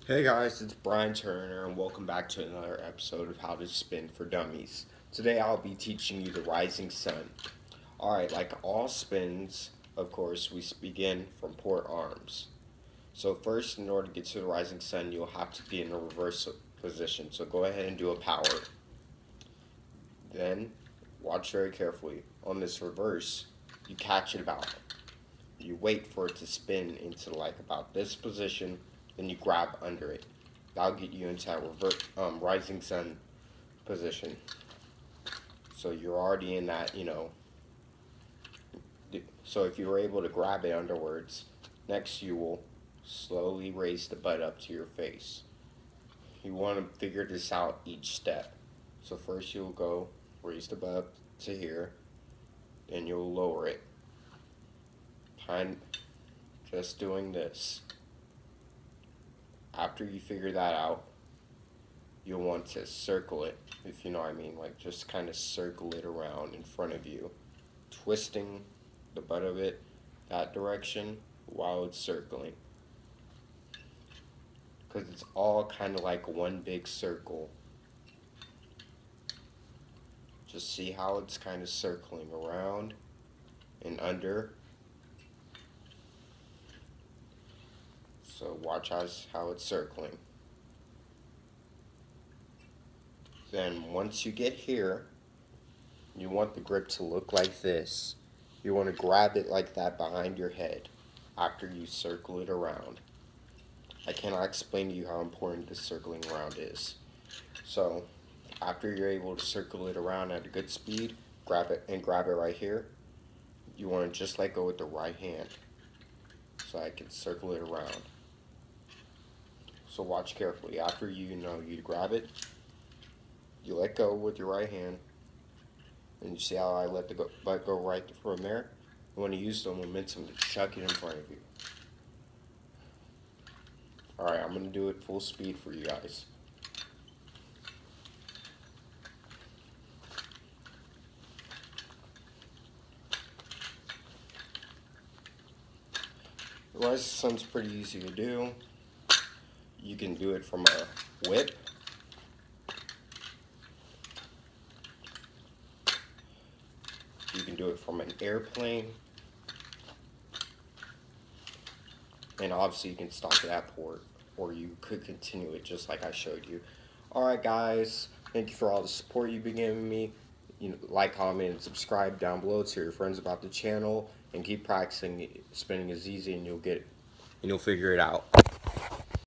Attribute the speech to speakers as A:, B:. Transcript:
A: Hey guys, it's Brian Turner, and welcome back to another episode of How to Spin for Dummies. Today I'll be teaching you the rising sun. Alright, like all spins, of course, we begin from port arms. So, first, in order to get to the rising sun, you'll have to be in a reverse position. So, go ahead and do a power. Then, watch very carefully. On this reverse, you catch it about. You wait for it to spin into like about this position, then you grab under it. That'll get you into that rising sun position. So you're already in that, So if you were able to grab it underwards, next you will slowly raise the butt up to your face. You want to figure this out each step. So first you'll go raise the butt up to here, then you'll lower it. Just doing this. After you figure that out, you'll want to circle it, if you know what I mean. Like, just kind of circle it around in front of you, twisting the butt of it that direction while it's circling. Because it's all kind of like one big circle. Just see how it's kind of circling around and under. So watch how it's circling. Then once you get here, you want the grip to look like this. You want to grab it like that behind your head after you circle it around. I cannot explain to you how important this circling around is. So after you're able to circle it around at a good speed, grab it right here. You want to just let go with the right hand so I can circle it around. So watch carefully. After you grab it, you let go with your right hand, and you see how I let go right from there? You want to use the momentum to chuck it in front of you. Alright, I'm going to do it full speed for you guys. The rising sun's pretty easy to do. You can do it from a whip. You can do it from an airplane. And obviously you can stop at that port, or you could continue it just like I showed you. Alright guys, thank you for all the support you've been giving me. Like, comment, and subscribe down below. Tell your friends about the channel, and keep practicing. Spinning is easy, and you'll figure it out.